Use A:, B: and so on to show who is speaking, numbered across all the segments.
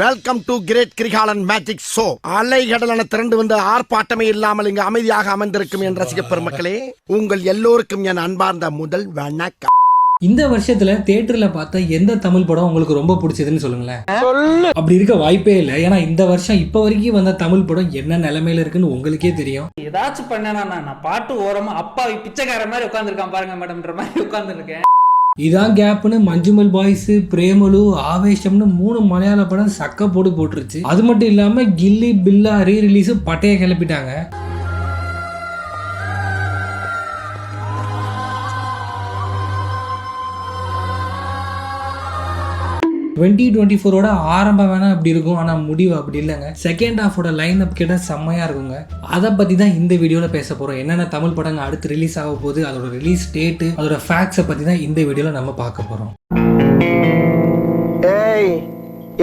A: Welcome to great Kirikalan magic show. அலைகடலான திரண்டு வந்து ஆர்ப்பாட்டமே இல்லாமல் இங்கு அமைதியாக அமர்ந்திருக்கும் என் ரசிக பெருமக்களே, உங்கள் எல்லோருக்கும் என் அன்பார்ந்த முதல் வணக்கம்.
B: இந்த வருஷத்துல தியேட்டர்ல பார்த்த எந்த தமிழ் படம் உங்களுக்கு ரொம்ப பிடிச்சதுன்னு சொல்லுங்களேன். அப்படி இருக்க வாய்ப்பே இல்லை. ஏன்னா இந்த வருஷம் இப்ப வரைக்கும் வந்த தமிழ் படம் என்ன நிலைமையில இருக்குன்னு உங்களுக்கே தெரியும்.
C: ஏதாச்சும் பண்ணனா நான் பாட்டு ஓரமா அப்பாவி பிச்சைக்கார மாதிரி உட்காந்துருக்கான் பாருங்க மேடம்ன்ற மாதிரி உட்காந்துருக்கேன்.
B: இதான் கேப்னு மஞ்சுமல் பாய்ஸ், பிரேமலு, ஆவேசம்னு 3 மலையாள படம் சக்க போட்டுருச்சு. அது மட்டும் இல்லாம கில்லி பில்லா ரீ ரிலீஸ் பட்டைய கிளப்பிட்டாங்க. ஆரம்பம் வேணா அப்படி இருக்கும், ஆனா முடிவு அப்படி இல்லைங்க. செகண்ட் ஹாஃபோட லைன் அப் கிட்ட செம்மையா இருக்குங்க. அதை பத்தி தான் இந்த வீடியோல பேச போறோம். என்னென்ன தமிழ் படங்கள் அடுத்து ரிலீஸ் ஆக போகுது, அதோட ரிலீஸ் டேட், அதோட ஃபேக்ட்ஸை பத்தி தான் இந்த வீடியோல நம்ம பார்க்க போறோம்.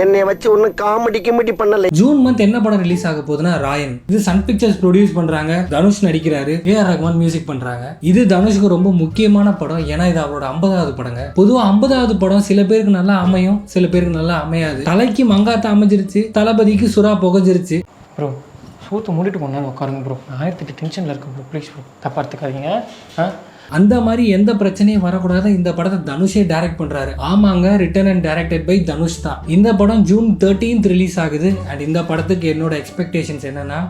A: என்னை வச்சு ஒன்னும் காமெடி பண்ணல.
B: ஜூன் மந்த் என்ன படம் ரிலீஸ் ஆக போகுதுன்னா ராயன். இது சன் பிக்சர்ஸ் ப்ரொடியூஸ் பண்றாங்க. தனுஷ் நடிக்கிறாரு, ஏஆர் ரஹ்மான் மியூசிக் பண்றாங்க. இது தனுஷ்க்கு ரொம்ப முக்கியமான படம். ஏன்னா இது அவரோட 50வது படங்க. பொதுவா 50வது படம் சில பேருக்கு நல்லா அமையும், சில பேருக்கு நல்லா அமையாது. தலைக்கு மங்காத்த அமைஞ்சிருச்சு, தளபதிக்கு சுறா புகஞ்சிருச்சு.
D: ப்ரோ சூத்து மூடிட்டு கொண்டாந்து உட்காருங்க ப்ரோ. 1008 டென்ஷனில் இருக்கு ப்ரோ, ப்ளீஸ் ப்ரோ, தப்பா எடுத்துக்காதீங்க.
B: அந்த மாதிரி எந்த பிரச்சனையும் வரக்கூடாது. இந்த படத்தை தனுஷே டைரக்ட் பண்றாரு. ஆமாங்க, written and directed by Dhanush தான். இந்த படம் ஜூன் 13 ரிலீஸ் ஆகுது. அண்ட் இந்த படத்துக்கு என்னோட எக்ஸ்பெக்டேஷன்ஸ் என்னன்னா,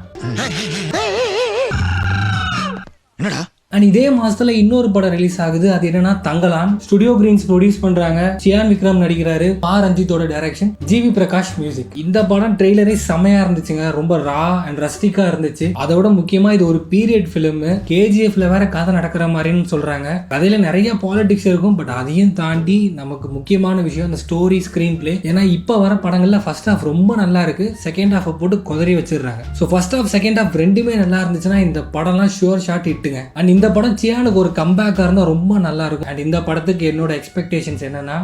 B: அண்ட் இதே மாசத்துல இன்னொரு படம் ரிலீஸ் ஆகுது. அது என்னன்னா தங்கலான். ஸ்டுடியோ கிரீன்ஸ் ப்ரொடியூஸ் பண்றாங்க. சியான் விக்ரம் நடிக்கிறாரு. ரஞ்சித்தோட டைரக்ஷன், ஜிவி பிரகாஷ் மியூசிக். இந்த படம் ட்ரெய்லரே செமையா இருந்துச்சுங்க. ரொம்ப ரா அண்ட் ரஸ்டிக்கா இருந்துச்சு. அதோட முக்கியமா இது ஒரு பீரியட் பிலிம். கேஜிஎஃப்ல வேற கதை நடக்கிற மாதிரின்னு சொல்றாங்க. கதையில நிறைய பாலிடிக்ஸ் இருக்கும். பட் அதையும் தாண்டி நமக்கு முக்கியமான விஷயம் அந்த ஸ்டோரி, ஸ்கிரீன் பிளே. ஏன்னா இப்ப வர படங்கள்ல ஃபர்ஸ்ட் ஹாஃப் ரொம்ப நல்லா இருக்கு, செகண்ட் ஹாஃப் போட்டு குதறி வச்சிடுறாங்க. So first half second half ரெண்டுமே நல்லா இருந்துச்சுன்னா இந்த படம்லாம் ஷுவர் ஷாட் ஹிட்டுங்க. அண்ட் இந்த படம் சியானுக்கு ஒரு கம்பேக்கா இருந்தா ரொம்ப நல்லா இருக்கும். அண்ட் இந்த படத்துக்கு என்னோட எக்ஸ்பெக்டேஷன்ஸ் என்னன்னா,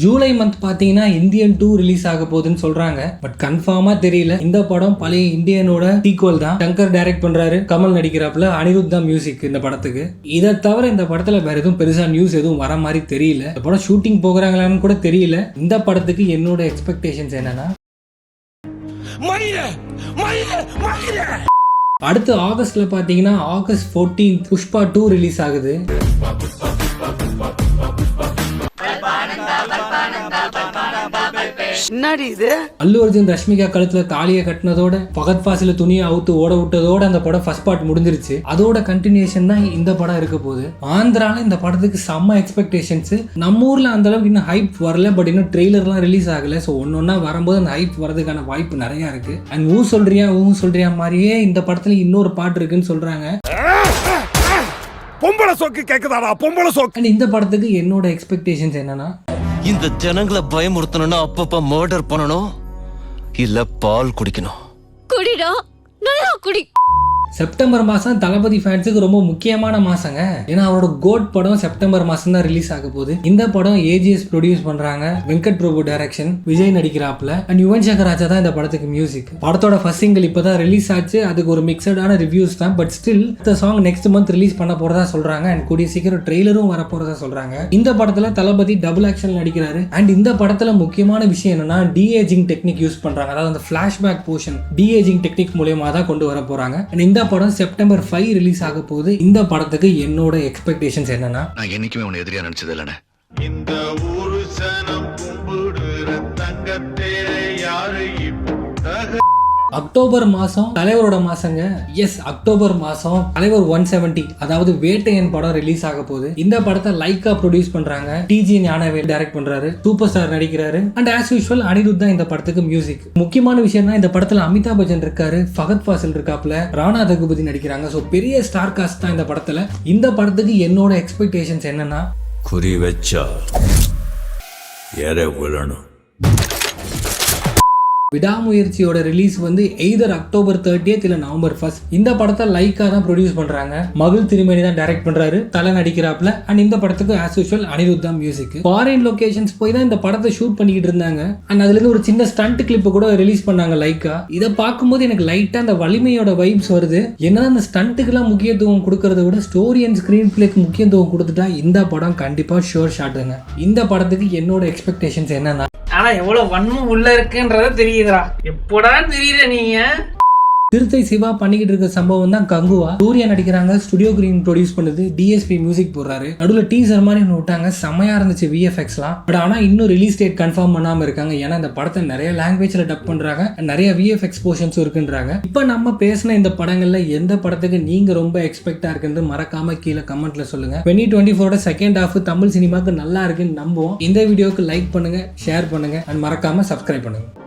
B: ஜூலை மந்த் பாத்தீங்கன்னா இந்தியன் 2 ரிலீஸ் ஆக போகுதுன்னு சொல்றாங்க. பட் கன்ஃபார்மா தெரியல. இந்த படம் பழைய இந்தியனோட சீக்வல் தான். சங்கர் டைரக்ட் பண்றாரு, கமல் நடிக்கிறாப்புல, அனிருத் தான் மியூசிக் இந்த படத்துக்கு. இதை தவிர இந்த படத்துல வேற எதுவும் பெருசா நியூஸ் எதுவும் வர மாதிரி தெரியல. இந்த படம் ஷூட்டிங் போகிறாங்களான்னு கூட தெரியல. இந்த படத்துக்கு என்னோட எக்ஸ்பெக்டேஷன்ஸ் என்னன்னா, அடுத்து ஆகஸ்ட்ல பாத்தீங்கன்னா ஆகஸ்ட் 14 புஷ்பா 2 ரிலீஸ் ஆகுது. அல்லு அர்ஜுன் ரஷ்மிகா கழுத்துல தாலியை கட்டினதோட பகத் ஃபாசில துணியை அவுத்து ஓட விட்டதோட அந்த படம் ஃபர்ஸ்ட் பார்ட் முடிஞ்சிருச்சு. அதோட கண்டினியூஷன் தான் இந்த படம் இருக்க போகுது. ஆந்திரால இந்த படத்துக்கு செம்ம எக்ஸ்பெக்டேஷன்ஸ். நம்ம ஊர்ல அந்த அளவுக்கு இன்னும் ஹைப் வரல. பட் இன்னும் ட்ரெய்லர்லாம் ரிலீஸ் ஆகல. ஸோ ஒன்னொன்னா வரும்போது அந்த ஹைப் வரதுக்கான வாய்ப்பு நிறைய இருக்கு. அண்ட் ஊ சொல்றியா மாதிரியே இந்த படத்துல இன்னொரு பாட்டு இருக்குன்னு சொல்றாங்க.
A: பொம்பளை சோக்கு கேக்குதாடா, பொம்பளை சோக்கு.
B: அண்ட் இந்த படத்துக்கு என்னோட எக்ஸ்பெக்டேஷன்ஸ் என்னன்னா,
E: இந்த ஜனங்களை பயமுறுத்தணும்னா அப்பப்ப மர்டர் பண்ணணும், இல்ல பால் குடிக்கணும்.
F: குடிடா, நல்லா குடி.
B: செப்டம்பர் மாதம் தளபதி ஃபேன்ஸுக்கு ரொம்ப முக்கியமான மாசங்க. ஏன்னா அவரோட கோட் படம் செப்டம்பர் மாதம் தான் ரிலீஸ் ஆக போகுது. இந்த படம் ஏஜிஎஸ் ப்ரொடியூஸ் பண்றாங்க. வெங்கட் பிரபு டைரக்ஷன், விஜய் நடிக்கிறாப்ல. அண்ட் யுவன் சங்கர் ராஜா தான் இந்த படத்துக்கு மியூசிக். படத்தோட ஃபர்ஸ்ட் சிங்கிள் இப்பதான் ரிலீஸ் ஆச்சு. அதுக்கு ஒரு மிக்சடான ரிவ்யூஸ் தான். பட் ஸ்டில் இந்த சாங் நெக்ஸ்ட் மந்த் ரிலீஸ் பண்ண போறதா சொல்றாங்க. அண்ட் கூடிய சீக்கிரம் ட்ரெய்லரும் வர போறதா சொல்றாங்க. இந்த படத்துல தளபதி டபுள் ஆக்ஷன் நடிக்கிறாரு. அண்ட் இந்த படத்துல முக்கியமான விஷயம் என்னன்னா டிஏஜிங் டெக்னிக் யூஸ் பண்றாங்க. அதாவது அந்த பிளாஷ்பேக் போர்ஷன் டிஏஜிங் டெக்னிக் மூலமா தான் கொண்டு வர போறாங்க. இந்த படம் செப்டம்பர் 5 ரிலீஸ் ஆக போகுது. இந்த படத்துக்கு என்னோட எக்ஸ்பெக்டேஷன்ஸ் என்னன்னா,
E: நான் என்னைக்குமே உன்னை எதிரியா நினைச்சது இல்லைண்ணே.
G: இந்த ஊரு சனம் கும்பிடுற தங்கத்தேரை யாரு
B: அக்டோபர் மாசம் தலைவரோட மாசங்க. எஸ், அக்டோபர் மாசம் தலைவர் 170 அதாவது வேட்டையன் படம் ரிலீஸ் ஆக போகுது. இந்த படத்தை லைக்கா ப்ரொடியூஸ் பண்றாங்க. டிஜி ஞானவேல் டைரக்ட் பண்றாரு. சூப்பர் ஸ்டார் நடிக்கிறாரு. அண்ட் ஆஸ் யூஷுவல் அனிருத் தான் இந்த படத்துக்கு மியூசிக். முக்கியமான விஷயம் தான் இந்த படத்துல அமிதாப் பச்சன் இருக்காரு, ஃபகத் ஃபாசில் இருக்காப்ல, ராணா தகுபதி நடிக்கிறாங்க. ஸோ பெரிய ஸ்டார் காஸ்ட் தான் இந்த படத்துல. இந்த படத்துக்கு என்னோட எக்ஸ்பெக்டேஷன்ஸ் என்னன்னா,
H: குறி வச்சா எற விழணும்.
B: விடாமுயற்சியோட ரிலீஸ் வந்து எய்தர் அக்டோபர் 30th இல்ல நவம்பர் 1st. இந்த படத்தை லைக்கா தான் ப்ரொடியூஸ் பண்றாங்க. மகிழ் திருமேனி தான் டைரக்ட் பண்றாரு, தலை நடிக்கிறாப்ல. அண்ட் இந்த படத்துக்கு ஆஸ் யூசுவல் அனிருத் தான் மியூசிக். ஃபாரின் லொகேஷன்ஸ் போய் தான் இந்த படத்தை ஷூட் பண்ணிக்கிட்டு இருந்தாங்க. அண்ட் அதுல இருந்து ஒரு சின்ன ஸ்டண்ட் கிளிப் கூட ரிலீஸ் பண்ணாங்க லைக்கா. இதை பார்க்கும்போது எனக்கு லைட்டா அந்த வலிமையோட வைப்ஸ் வருது. என்னதான் அந்த ஸ்டண்ட்டுக்கெல்லாம் முக்கியத்துவம் கொடுக்கறத விட ஸ்டோரி அண்ட் ஸ்கிரீன் பிளேக்கு முக்கியத்துவம் கொடுத்துட்டா இந்த படம் கண்டிப்பா ஷோர் ஷாட்டுங்க. இந்த படத்துக்கு என்னோட எக்ஸ்பெக்டேஷன்ஸ் என்னன்னா,
C: ஆனா எவ்வளவு வன்மம் உள்ள இருக்குன்றத தெரியுதுடா. எப்படா தெரியல நீங்க
B: திருத்தை சிவா பண்ணிக்கிட்டு இருக்க சம்பவம் தான் கங்குவா. சூர்யா நடிக்கிறாங்க, ஸ்டுடியோ கிரீன் ப்ரொடியூஸ் பண்ணுது, டிஎஸ்பி மியூசிக் போடுறாரு. நடுவில் டீசர் மாதிரி ஒன்று விட்டாங்க, செம்மையா இருந்துச்சு விஎஃப்எக்ஸ்லாம். பட் ஆனால் இன்னும் ரிலீஸ் டேட் கன்ஃபார்ம் பண்ணாமல் இருக்காங்க. ஏன்னா இந்த படத்தை நிறைய லாங்குவேஜில் டப் பண்ணுறாங்க, நிறைய விஎஃப்எக்ஸ் போர்ஷன்ஸும் இருக்குன்றாங்க. இப்போ நம்ம பேசின இந்த படங்கள்ல எந்த படத்துக்கு நீங்க ரொம்ப எக்ஸ்பெக்டா இருக்குன்னு மறக்காம கீழே கமெண்ட்ல சொல்லுங்க. 2024 செகண்ட் ஹாஃப் தமிழ் சினிமாக்கு நல்லா இருக்குன்னு நம்புவோம். இந்த வீடியோக்கு லைக் பண்ணுங்க, ஷேர் பண்ணுங்க அண்ட் மறக்காம சப்ஸ்கிரைப் பண்ணுங்க.